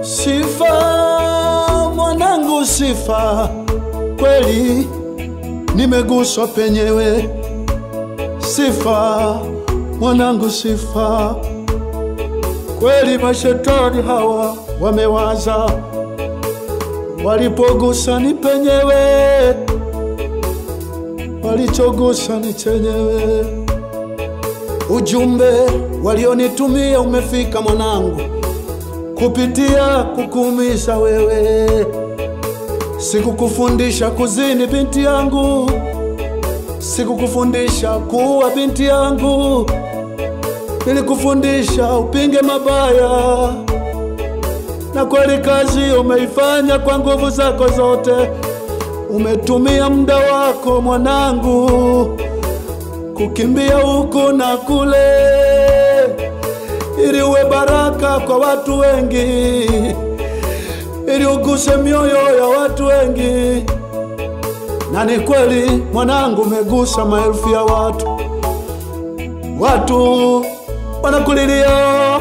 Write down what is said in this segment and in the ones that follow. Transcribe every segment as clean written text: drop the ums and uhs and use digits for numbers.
Sifa mwanangu, sifa, kweli nimeguswa penyewe. Sifa mwanangu, sifa, kweli mashetani hawa wamewaza, walipogusa ni penyewe, walichogusa ni chenyewe. Ujumbe walionitumia umefika mwanangu, kupitia kukuumiza wewe. Sikukufundisha kuzini binti yangu, sikukufundisha kuua binti yangu, nilikufundisha upinge mabaya. Na kweli kazi umeifanya kwa nguvu zako zote. Umetumia muda wako mwanangu kukimbia huku na kule, ili uwe baraka kwa watu wengi, ili uguse mioyo ya watu wengi. Na ni kweli mwanangu, umegusa maelfu ya watu. Watu wanakulilia,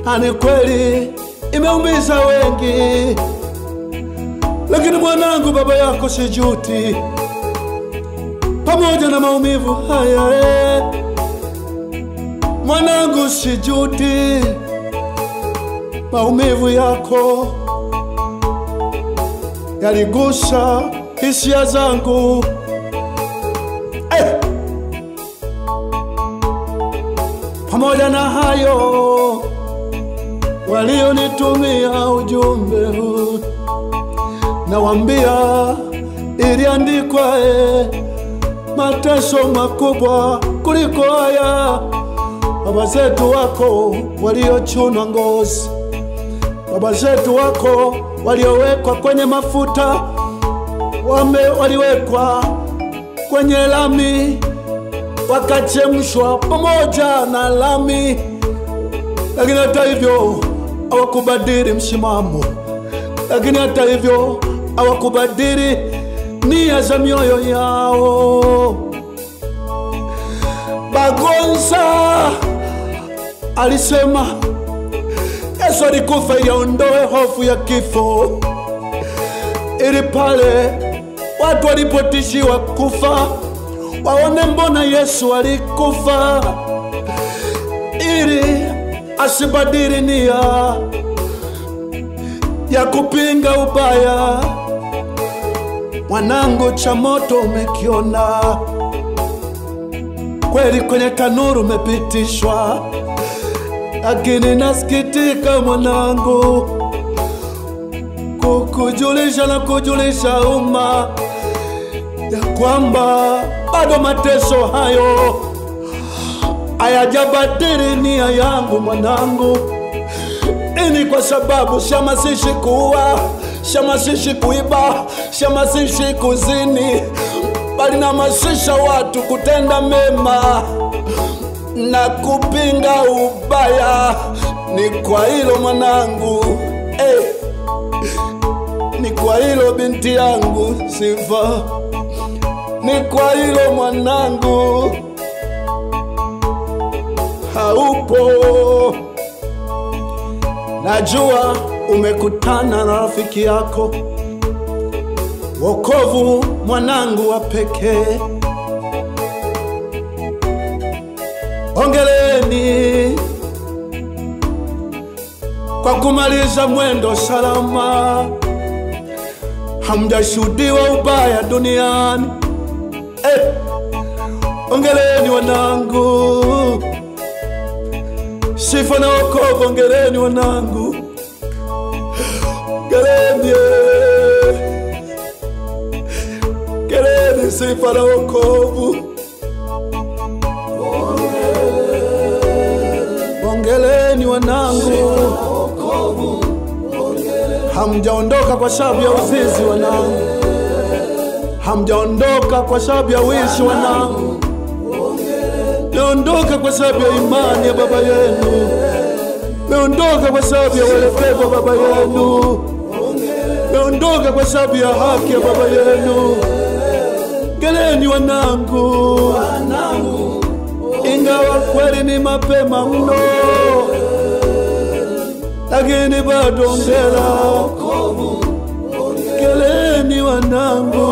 na ni kweli imeumiza wengi. Lakini mwanangu, baba yako sijuti, pamoja na maumivu haya. Mwanangu sijuti, maumivu yako yaligusa hisia zangu. Pamoja na hayo, walionitumia ujumbe huu, nawaambia iliandikwa mateso makubwa kuliko haya. Baba zetu wako waliochunwa ngozi, baba zetu wako waliowekwa kwenye mafuta, waliwekwa kwenye lami, wakachemshwa pamoja na lami. Lakini hata hivyo hawakubadili msimamo, lakini hata hivyo hawakubadili nia za mioyo yao. Bagonza alisema Yesu alikufa ili aondoe hofu ya kifo, ili pale watu walipotishiwa kufa waone mbona Yesu alikufa, ili asibadili nia ya kupinga ubaya. Mwanangu, cha moto umekiona, kweli kwenye tanuru umepitishwa. Lakini nasikitika mwanangu, kukujulisha na kujulisha umma ya kwamba bado mateso hayo hayajabadili nia yangu mwanangu. Ini kwa sababu shamasishi kuua, shamasishi kuiba, shamasishi kuzini, bali namasisha watu kutenda mema na kupinga ubaya. Ni kwa hilo mwanangu, ni kwa hilo binti yangu Sifa, ni kwa hilo mwanangu haupo. Najua umekutana na rafiki yako, wokovu mwanangu wa pekee. Hongereni kwa kumaliza mwendo salama. Hamjashuhudiwa ubaya duniani. Hongereni wanangu, Sifa na wokovu. Hongereni wanangu, hongereni, hongereni Sifa na wokovu. Hongereni wanangu, hamjaondoka kwa sababu ya uzinzi wanangu, hamjaondoka kwa sababu ya wizi wanangu, meondoka kwa sababu ya imani ya baba yenu, meondoka kwa sababu ya uelekevu wa baba yenu, meondoka kwa sababu ya haki ya baba yenu. Hongereni wanangu, ingawa kweli ni mapema mno, lakini bado ongera. Ongeleni wanangu,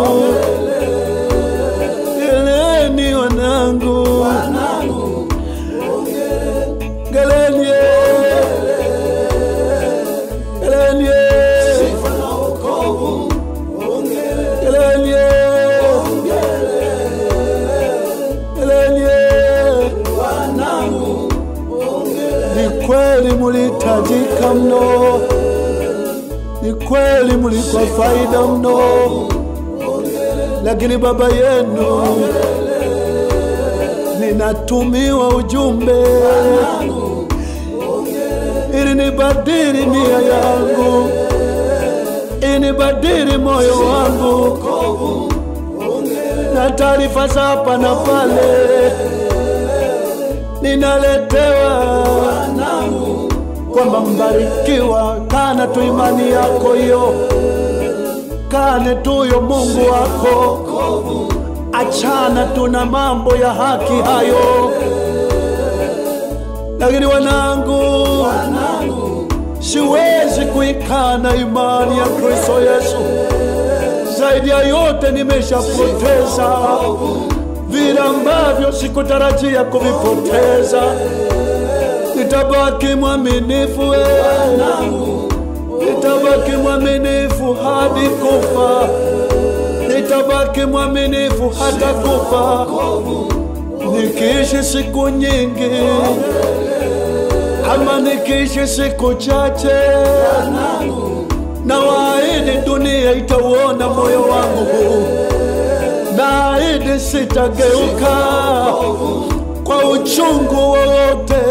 ongeleni wanangu, ongeleni, ongeleni sifa na wokovu, ongeleni, ongeleni wanangu. Ni kweli mulitajika mno, ni kweli mulikuwa faida mno, lakini baba yenu, ninatumiwa ujumbe ili nibadili nia yangu, inibadili moyo wangu, na taarifa za hapa na pale ninaletewa kwamba mbarikiwa, kana tu imani yako hiyo, kane tuyo Mungu wako, achana tu na mambo ya haki hayo. Lakini wanangu, siwezi kuikana imani ya Kristo Yesu. Zaidi ya yote nimeshapoteza vile ambavyo sikutarajia kuvipoteza. Nitabaki mwaminifu, nitabaki mwaminifu hadi kufa, nitabaki mwaminifu hata kufa. Nikiishi siku nyingi ama nikiishi siku chache, na waahidi dunia itauona moyo wangu, naahidi sitageuka kwa uchungu wowote,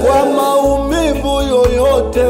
kwa maumivu yoyote.